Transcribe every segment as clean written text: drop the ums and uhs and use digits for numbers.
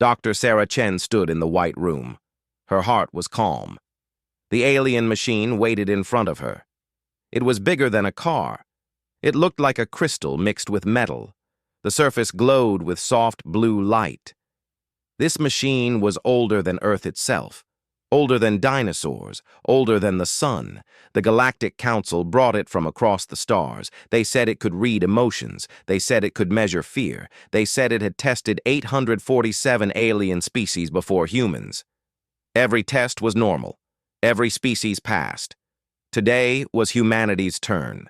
Dr. Sarah Chen stood in the white room. Her heart was calm. The alien machine waited in front of her. It was bigger than a car. It looked like a crystal mixed with metal. The surface glowed with soft blue light. This machine was older than Earth itself, older than dinosaurs, older than the sun. The Galactic Council brought it from across the stars. They said it could read emotions. They said it could measure fear. They said it had tested 847 alien species before humans. Every test was normal. Every species passed. Today was humanity's turn.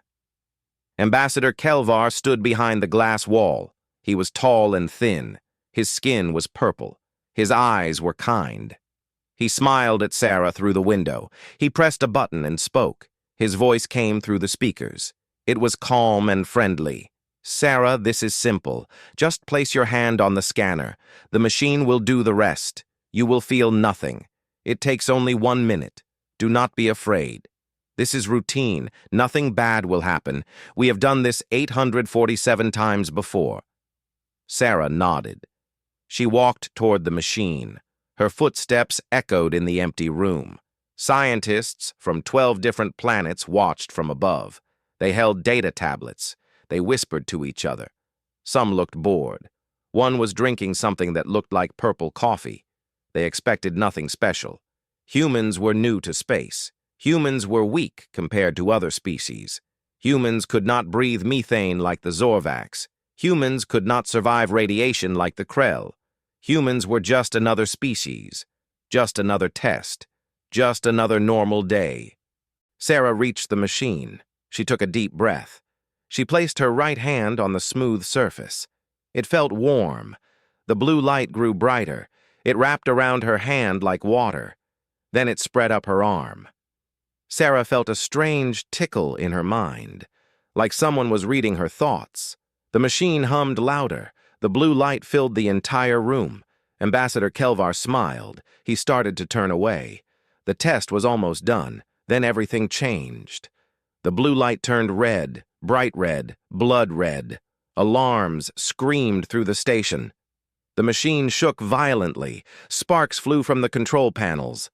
Ambassador Kelvar stood behind the glass wall. He was tall and thin. His skin was purple. His eyes were kind. He smiled at Sarah through the window. He pressed a button and spoke. His voice came through the speakers. It was calm and friendly. "Sarah, this is simple. Just place your hand on the scanner. The machine will do the rest. You will feel nothing. It takes only 1 minute. Do not be afraid. This is routine. Nothing bad will happen. We have done this 847 times before." Sarah nodded. She walked toward the machine. Her footsteps echoed in the empty room. Scientists from 12 different planets watched from above. They held data tablets. They whispered to each other. Some looked bored. One was drinking something that looked like purple coffee. They expected nothing special. Humans were new to space. Humans were weak compared to other species. Humans could not breathe methane like the Zorvax. Humans could not survive radiation like the Krell. Humans were just another species, just another test, just another normal day. Sarah reached the machine. She took a deep breath. She placed her right hand on the smooth surface. It felt warm. The blue light grew brighter. It wrapped around her hand like water. Then it spread up her arm. Sarah felt a strange tickle in her mind, like someone was reading her thoughts. The machine hummed louder. The blue light filled the entire room. Ambassador Kelvar smiled. He started to turn away. The test was almost done. Then everything changed. The blue light turned red, bright red, blood red. Alarms screamed through the station. The machine shook violently. Sparks flew from the control panels.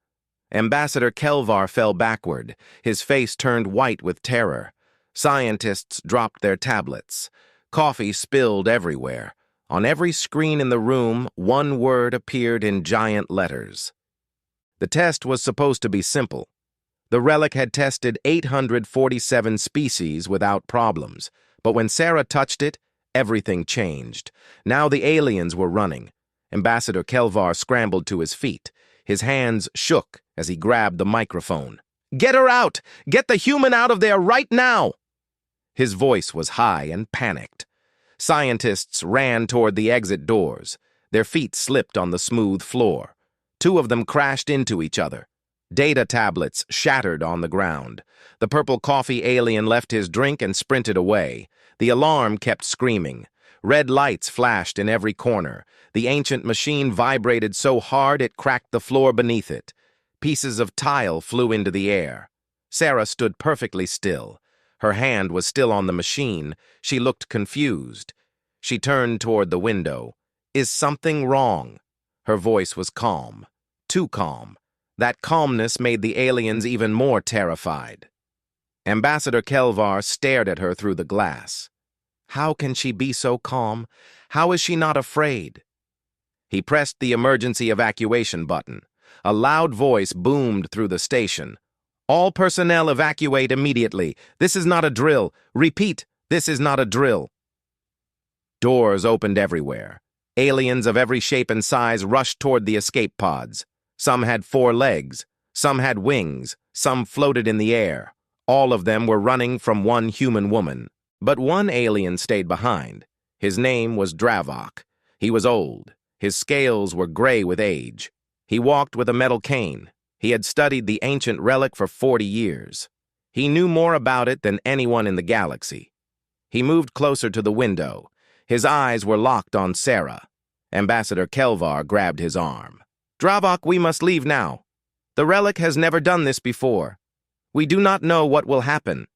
Ambassador Kelvar fell backward. His face turned white with terror. Scientists dropped their tablets. Coffee spilled everywhere. On every screen in the room, one word appeared in giant letters. The test was supposed to be simple. The Relic had tested 847 species without problems, but when Sarah touched it, everything changed. Now the aliens were running. Ambassador Kelvar scrambled to his feet. His hands shook as he grabbed the microphone. "Get her out! Get the human out of there right now!" His voice was high and panicked. Scientists ran toward the exit doors. Their feet slipped on the smooth floor. 2 of them crashed into each other. Data tablets shattered on the ground. The purple coffee alien left his drink and sprinted away. The alarm kept screaming. Red lights flashed in every corner. The ancient machine vibrated so hard it cracked the floor beneath it. Pieces of tile flew into the air. Sarah stood perfectly still. Her hand was still on the machine. She looked confused. She turned toward the window. "Is something wrong?" Her voice was calm. Too calm. That calmness made the aliens even more terrified. Ambassador Kelvar stared at her through the glass. How can she be so calm? How is she not afraid? He pressed the emergency evacuation button. A loud voice boomed through the station. "All personnel evacuate immediately. This is not a drill. Repeat, this is not a drill." Doors opened everywhere. Aliens of every shape and size rushed toward the escape pods. Some had 4 legs. Some had wings. Some floated in the air. All of them were running from one human woman. But one alien stayed behind. His name was Dravok. He was old. His scales were gray with age. He walked with a metal cane. He had studied the ancient relic for 40 years. He knew more about it than anyone in the galaxy. He moved closer to the window. His eyes were locked on Sarah. Ambassador Kelvar grabbed his arm. "Dravok, we must leave now. The relic has never done this before. We do not know what will happen."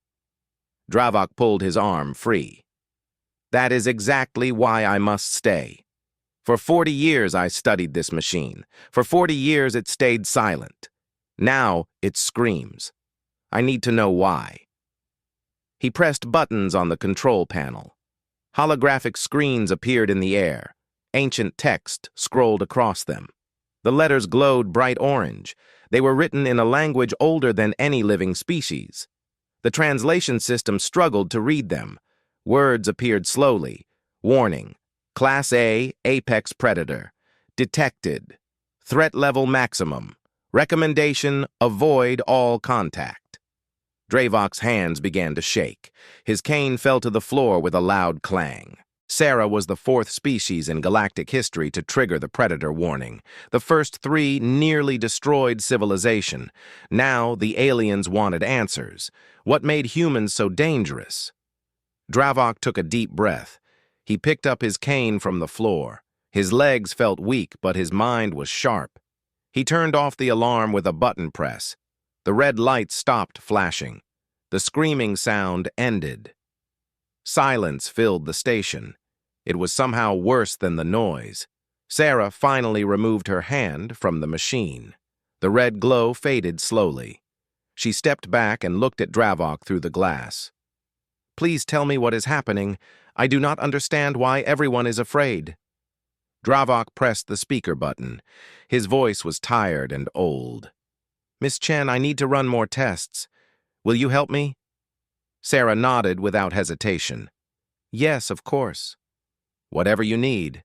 Dravok pulled his arm free. "That is exactly why I must stay. For 40 years I studied this machine. For 40 years it stayed silent. Now it screams. I need to know why. He pressed buttons on the control panel. Holographic screens appeared in the air. Ancient text scrolled across them. The letters glowed bright orange. They were written in a language older than any living species. The translation system struggled to read them. Words appeared slowly. Warning. Class A, apex predator. Detected. Threat level maximum. Recommendation, avoid all contact. Dravok's hands began to shake. His cane fell to the floor with a loud clang. Sarah was the fourth species in galactic history to trigger the predator warning. The first three nearly destroyed civilization. Now the aliens wanted answers. What made humans so dangerous? Dravok took a deep breath. He picked up his cane from the floor. His legs felt weak, but his mind was sharp. He turned off the alarm with a button press. The red light stopped flashing. The screaming sound ended. Silence filled the station. It was somehow worse than the noise. Sarah finally removed her hand from the machine. The red glow faded slowly. She stepped back and looked at Dravok through the glass. Please tell me what is happening. I do not understand why everyone is afraid. Dravok pressed the speaker button. His voice was tired and old. Miss Chen, I need to run more tests. Will you help me? Sarah nodded without hesitation. Yes, of course. Whatever you need.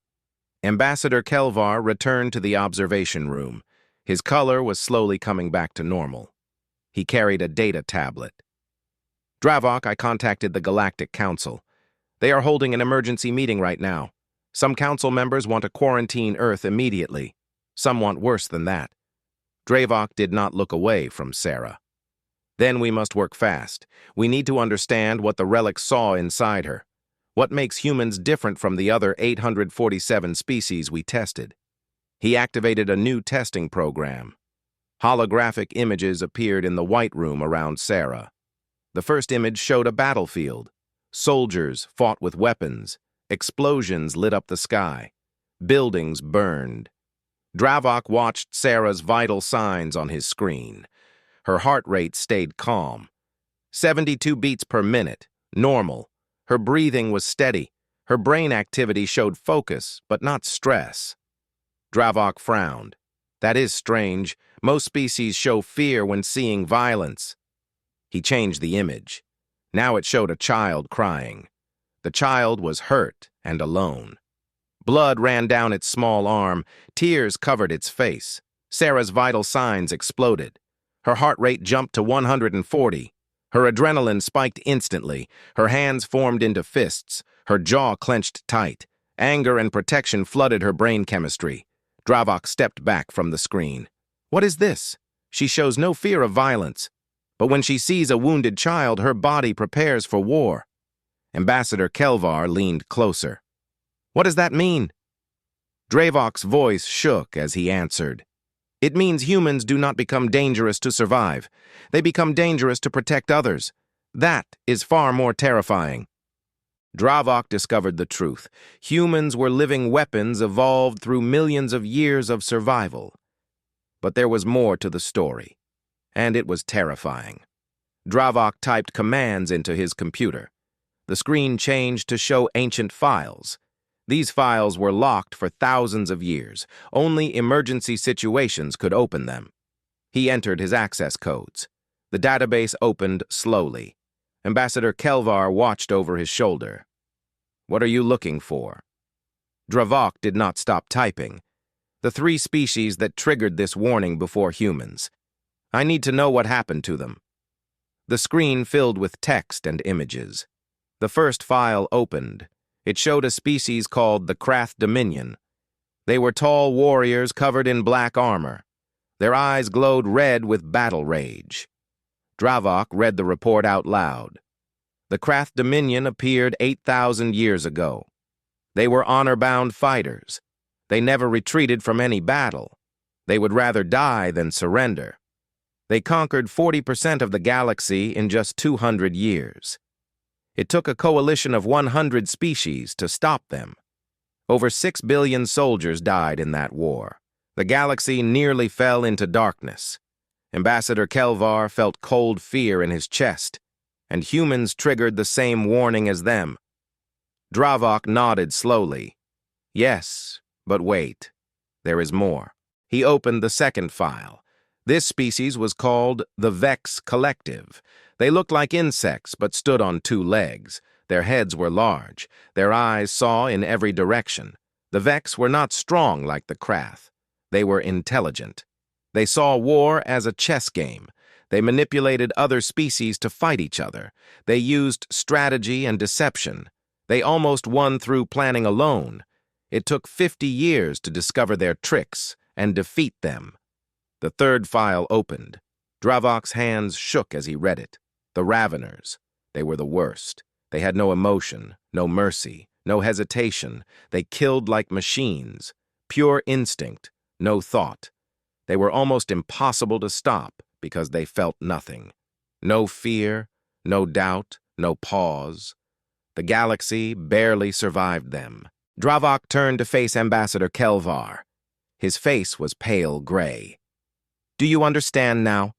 Ambassador Kelvar returned to the observation room. His color was slowly coming back to normal. He carried a data tablet. Dravok, I contacted the Galactic Council. They are holding an emergency meeting right now. Some council members want to quarantine Earth immediately. Some want worse than that. Dravok did not look away from Sarah. Then we must work fast. We need to understand what the Relic saw inside her. What makes humans different from the other 847 species we tested? He activated a new testing program. Holographic images appeared in the White Room around Sarah. The first image showed a battlefield. Soldiers fought with weapons. Explosions lit up the sky. Buildings burned. Dravok watched Sarah's vital signs on his screen. Her heart rate stayed calm. 72 beats per minute, normal. Her breathing was steady. Her brain activity showed focus, but not stress. Dravok frowned. That is strange. Most species show fear when seeing violence. He changed the image. Now it showed a child crying. The child was hurt and alone. Blood ran down its small arm. Tears covered its face. Sarah's vital signs exploded. Her heart rate jumped to 140. Her adrenaline spiked instantly. Her hands formed into fists. Her jaw clenched tight. Anger and protection flooded her brain chemistry. Dravok stepped back from the screen. What is this? She shows no fear of violence. But when she sees a wounded child, her body prepares for war. Ambassador Kelvar leaned closer. What does that mean? Dravok's voice shook as he answered. It means humans do not become dangerous to survive. They become dangerous to protect others. That is far more terrifying. Dravok discovered the truth. Humans were living weapons evolved through millions of years of survival. But there was more to the story, and it was terrifying. Dravok typed commands into his computer. The screen changed to show ancient files. These files were locked for thousands of years. Only emergency situations could open them. He entered his access codes. The database opened slowly. Ambassador Kelvar watched over his shoulder. What are you looking for? Dravok did not stop typing. The three species that triggered this warning before humans. I need to know what happened to them. The screen filled with text and images. The first file opened. It showed a species called the Krath Dominion. They were tall warriors covered in black armor. Their eyes glowed red with battle rage. Dravok read the report out loud. The Krath Dominion appeared 8,000 years ago. They were honor-bound fighters. They never retreated from any battle. They would rather die than surrender. They conquered 40% of the galaxy in just 200 years. It took a coalition of 100 species to stop them. Over 6 billion soldiers died in that war. The galaxy nearly fell into darkness. Ambassador Kelvar felt cold fear in his chest, and humans triggered the same warning as them. Dravok nodded slowly. Yes, but wait. There is more. He opened the second file. This species was called the Vex Collective. They looked like insects, but stood on 2 legs. Their heads were large. Their eyes saw in every direction. The Vex were not strong like the Krath. They were intelligent. They saw war as a chess game. They manipulated other species to fight each other. They used strategy and deception. They almost won through planning alone. It took 50 years to discover their tricks and defeat them. The third file opened. Dravok's hands shook as he read it. The Raveners. They were the worst. They had no emotion, no mercy, no hesitation. They killed like machines. Pure instinct, no thought. They were almost impossible to stop because they felt nothing. No fear, no doubt, no pause. The galaxy barely survived them. Dravok turned to face Ambassador Kelvar. His face was pale gray. Do you understand now?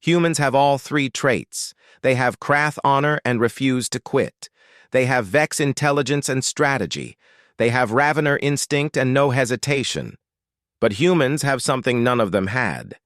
Humans have all 3 traits. They have Krath honor and refuse to quit. They have Vex intelligence and strategy. They have Ravener instinct and no hesitation. But humans have something none of them had.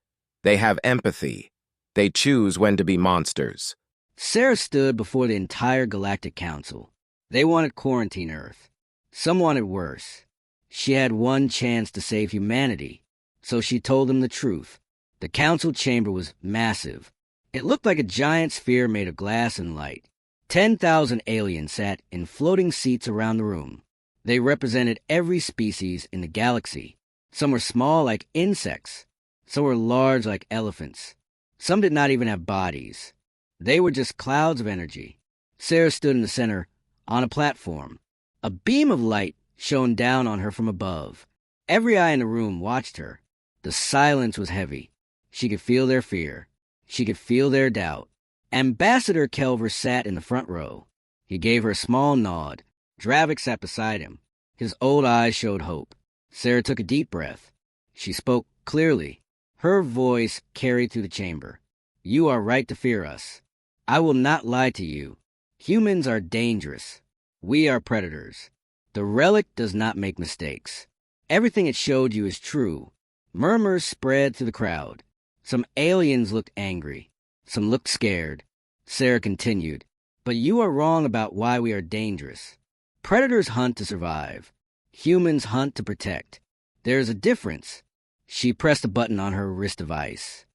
They have empathy. They choose when to be monsters. Sarah stood before the entire Galactic Council. They wanted quarantine Earth. Some wanted worse. She had one chance to save humanity, so she told them the truth. The council chamber was massive. It looked like a giant sphere made of glass and light. 10,000 aliens sat in floating seats around the room. They represented every species in the galaxy. Some were small like insects. Some were large like elephants. Some did not even have bodies. They were just clouds of energy. Sarah stood in the center, on a platform. A beam of light shone down on her from above. Every eye in the room watched her. The silence was heavy. She could feel their fear. She could feel their doubt. Ambassador Kelvar sat in the front row. He gave her a small nod. Dravok sat beside him. His old eyes showed hope. Sarah took a deep breath. She spoke clearly. Her voice carried through the chamber. You are right to fear us. I will not lie to you. Humans are dangerous. We are predators. The Relic does not make mistakes. Everything it showed you is true. Murmurs spread through the crowd. Some aliens looked angry. Some looked scared. Sarah continued, but you are wrong about why we are dangerous. Predators hunt to survive. Humans hunt to protect. There is a difference. She pressed a button on her wrist device.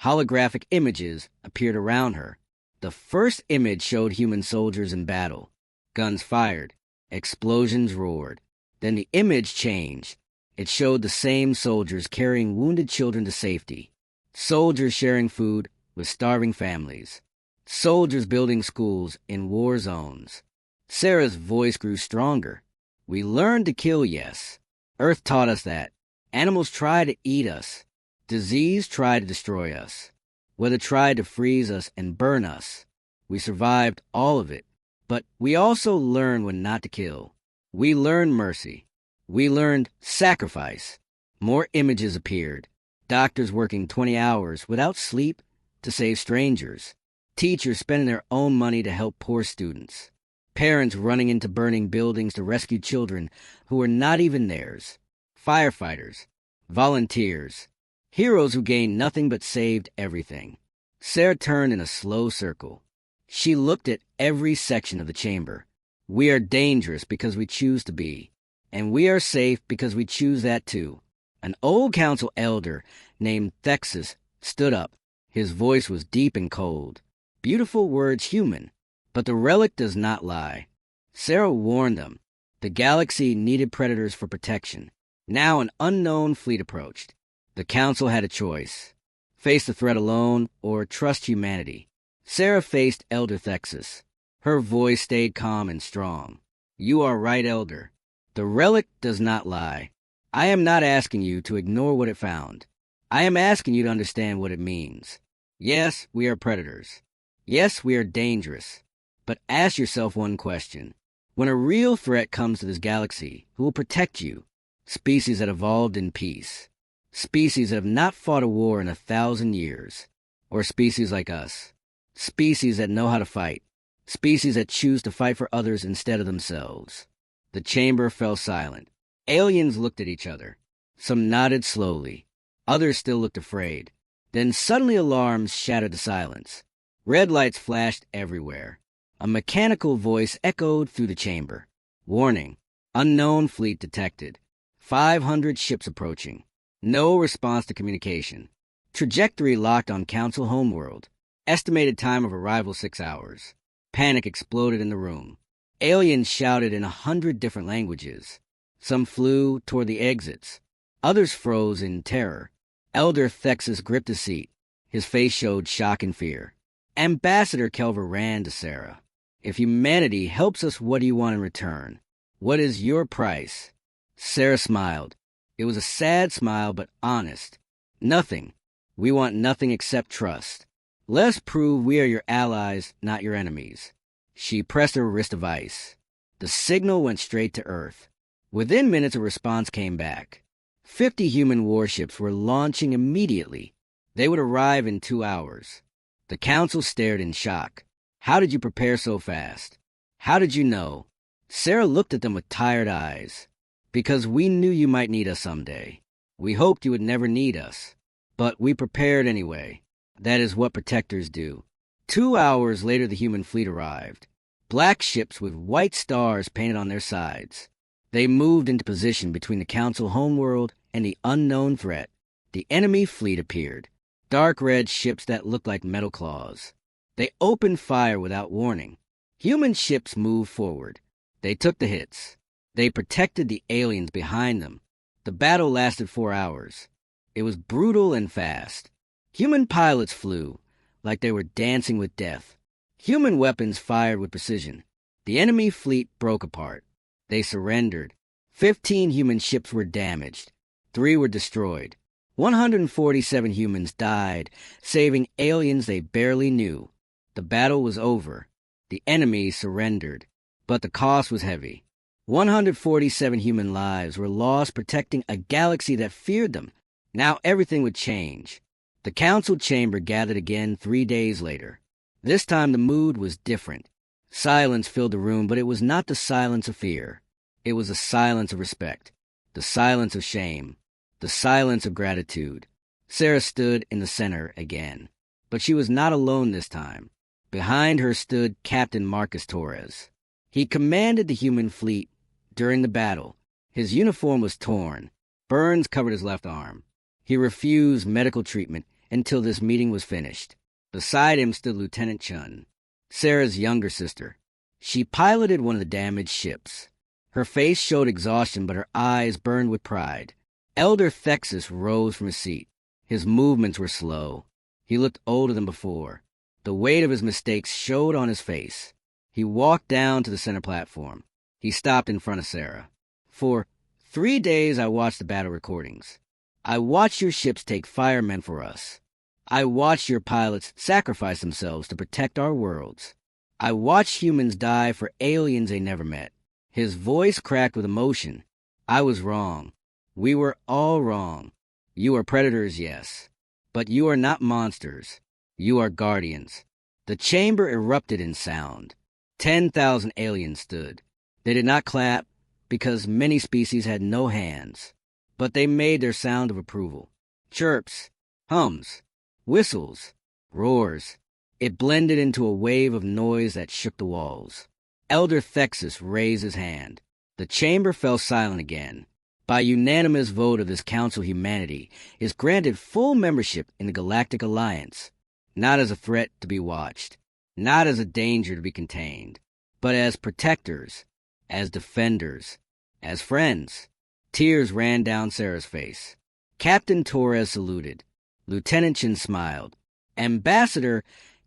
Holographic images appeared around her. The first image showed human soldiers in battle. Guns fired. Explosions roared. Then the image changed. It showed the same soldiers carrying wounded children to safety. Soldiers sharing food with starving families. Soldiers building schools in war zones. Sarah's voice grew stronger. We learned to kill, yes. Earth taught us that. Animals tried to eat us. Disease tried to destroy us. Weather tried to freeze us and burn us. We survived all of it. But we also learned when not to kill. We learned mercy. We learned sacrifice. More images appeared. Doctors working 20 hours without sleep to save strangers. Teachers spending their own money to help poor students. Parents running into burning buildings to rescue children who were not even theirs. Firefighters. Volunteers. Heroes who gained nothing but saved everything. Sarah turned in a slow circle. She looked at every section of the chamber. We are dangerous because we choose to be. And we are safe because we choose that too. An old council elder named Thexus stood up. His voice was deep and cold. Beautiful words human. But the Relic does not lie. Sarah warned them. The galaxy needed predators for protection. Now an unknown fleet approached. The council had a choice. Face the threat alone or trust humanity. Sarah faced Elder Thexus. Her voice stayed calm and strong. You are right, Elder. The Relic does not lie. I am not asking you to ignore what it found. I am asking you to understand what it means. Yes, we are predators. Yes, we are dangerous. But ask yourself one question. When a real threat comes to this galaxy, who will protect you? Species that evolved in peace. Species that have not fought a war in 1,000 years. Or species like us. Species that know how to fight. Species that choose to fight for others instead of themselves. The chamber fell silent. Aliens looked at each other. Some nodded slowly. Others still looked afraid. Then suddenly alarms shattered the silence. Red lights flashed everywhere. A mechanical voice echoed through the chamber. Warning. Unknown fleet detected. 500 ships approaching. No response to communication. Trajectory locked on Council homeworld. Estimated time of arrival 6 hours. Panic exploded in the room. Aliens shouted in 100 different languages. Some flew toward the exits. Others froze in terror. Elder Thexus gripped his seat. His face showed shock and fear. Ambassador Kelver ran to Sarah. If humanity helps us, what do you want in return? What is your price? Sarah smiled. It was a sad smile, but honest. Nothing. We want nothing except trust. Let's prove we are your allies, not your enemies. She pressed her wrist of ice. The signal went straight to Earth. Within minutes, a response came back. 50 human warships were launching immediately. They would arrive in 2 hours. The Council stared in shock. How did you prepare so fast? How did you know? Sarah looked at them with tired eyes. Because we knew you might need us someday. We hoped you would never need us. But we prepared anyway. That is what protectors do. 2 hours later, the human fleet arrived. Black ships with white stars painted on their sides. They moved into position between the Council homeworld and the unknown threat. The enemy fleet appeared. Dark red ships that looked like metal claws. They opened fire without warning. Human ships moved forward. They took the hits. They protected the aliens behind them. The battle lasted 4 hours. It was brutal and fast. Human pilots flew, like they were dancing with death. Human weapons fired with precision. The enemy fleet broke apart. They surrendered. 15 human ships were damaged. 3 were destroyed. 147 humans died, saving aliens they barely knew. The battle was over. The enemy surrendered. But the cost was heavy. 147 human lives were lost protecting a galaxy that feared them. Now everything would change. The Council chamber gathered again 3 days later. This time the mood was different. Silence filled the room, but it was not the silence of fear. It was the silence of respect, the silence of shame, the silence of gratitude. Sarah stood in the center again. But she was not alone this time. Behind her stood Captain Marcus Torres. He commanded the human fleet during the battle. His uniform was torn. Burns covered his left arm. He refused medical treatment until this meeting was finished. Beside him stood Lieutenant Chun, Sarah's younger sister. She piloted one of the damaged ships. Her face showed exhaustion, but her eyes burned with pride. Elder Thexus rose from his seat. His movements were slow. He looked older than before. The weight of his mistakes showed on his face. He walked down to the center platform. He stopped in front of Sarah. For 3 days I watched the battle recordings. I watched your ships take firemen for us. I watched your pilots sacrifice themselves to protect our worlds. I watched humans die for aliens they never met. His voice cracked with emotion. I was wrong. We were all wrong. You are predators, yes. But you are not monsters. You are guardians. The chamber erupted in sound. 10,000 aliens stood. They did not clap because many species had no hands. But they made their sound of approval. Chirps, hums, whistles, roars. It blended into a wave of noise that shook the walls. Elder Thexus raised his hand. The chamber fell silent again. By unanimous vote of this Council, humanity is granted full membership in the Galactic Alliance, not as a threat to be watched, not as a danger to be contained, but as protectors, as defenders, as friends. Tears ran down Sarah's face. Captain Torres saluted. Lieutenant Chin smiled. Ambassador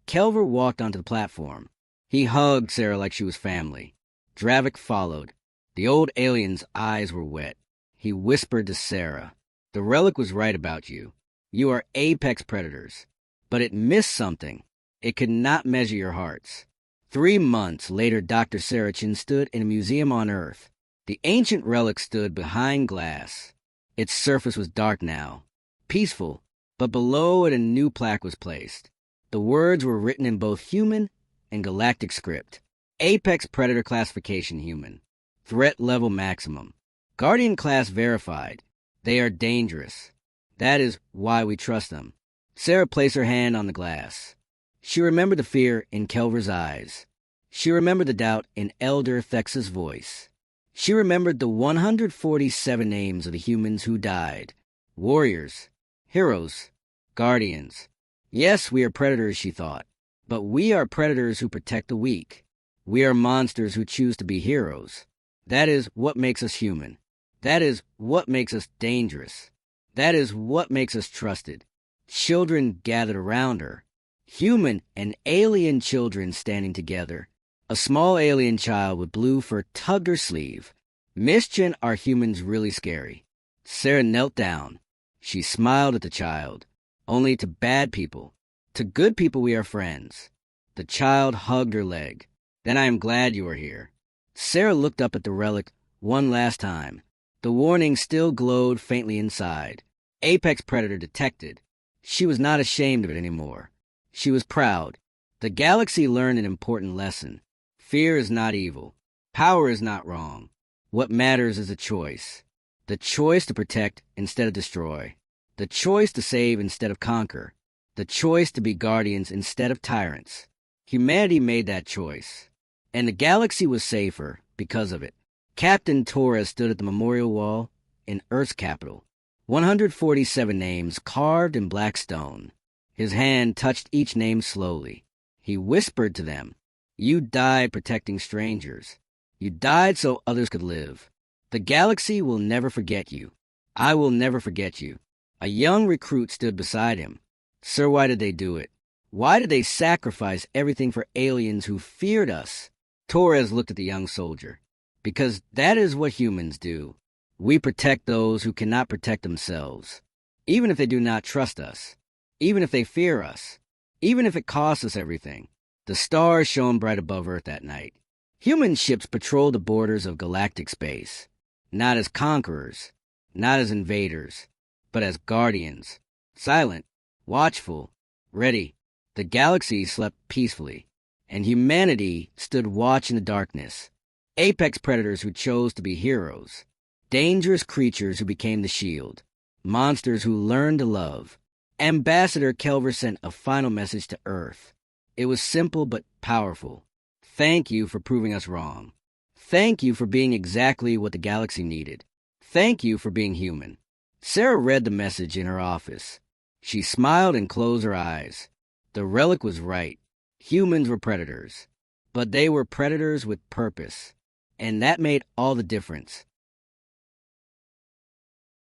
Kelver walked onto the platform. He hugged Sarah like she was family. Dravik followed. The old alien's eyes were wet. He whispered to Sarah, "The Relic was right about you. You are apex predators. But it missed something. It could not measure your hearts. 3 months later, Dr. Saracen stood in a museum on Earth. The ancient relic stood behind glass. Its surface was dark now, peaceful, but below it a new plaque was placed. The words were written in both human and galactic script. Apex Predator Classification Human. Threat Level Maximum. Guardian Class Verified. They are dangerous. That is why we trust them. Sarah placed her hand on the glass. She remembered the fear in Kelver's eyes. She remembered the doubt in Elder Thex's voice. She remembered the 147 names of the humans who died. Warriors, heroes, guardians. Yes, we are predators, she thought. But we are predators who protect the weak. We are monsters who choose to be heroes. That is what makes us human. That is what makes us dangerous. That is what makes us trusted. Children gathered around her. Human and alien children standing together. A small alien child with blue fur tugged her sleeve. Miss Chen, are humans really scary? Sarah knelt down. She smiled at the child. Only to bad people. To good people we are friends. The child hugged her leg. Then I am glad you are here. Sarah looked up at the relic one last time. The warning still glowed faintly inside. Apex Predator detected. She was not ashamed of it anymore. She was proud. The galaxy learned an important lesson. Fear is not evil. Power is not wrong. What matters is a choice. The choice to protect instead of destroy. The choice to save instead of conquer. The choice to be guardians instead of tyrants. Humanity made that choice. And the galaxy was safer because of it. Captain Torres stood at the memorial wall in Earth's capital. 147 names carved in black stone. His hand touched each name slowly. He whispered to them, "You died protecting strangers. You died so others could live. The galaxy will never forget you. I will never forget you." A young recruit stood beside him. "Sir, why did they do it? Why did they sacrifice everything for aliens who feared us?" Torres looked at the young soldier. "Because that is what humans do. We protect those who cannot protect themselves, even if they do not trust us, even if they fear us, even if it costs us everything." The stars shone bright above Earth that night. Human ships patrolled the borders of galactic space, not as conquerors, not as invaders, but as guardians, silent, watchful, ready. The galaxy slept peacefully, and humanity stood watch in the darkness. Apex predators who chose to be heroes, dangerous creatures who became the shield, monsters who learned to love. Ambassador Kelver sent a final message to Earth. It was simple but powerful. Thank you for proving us wrong. Thank you for being exactly what the galaxy needed. Thank you for being human. Sarah read the message in her office. She smiled and closed her eyes. The relic was right. Humans were predators. But they were predators with purpose. And that made all the difference.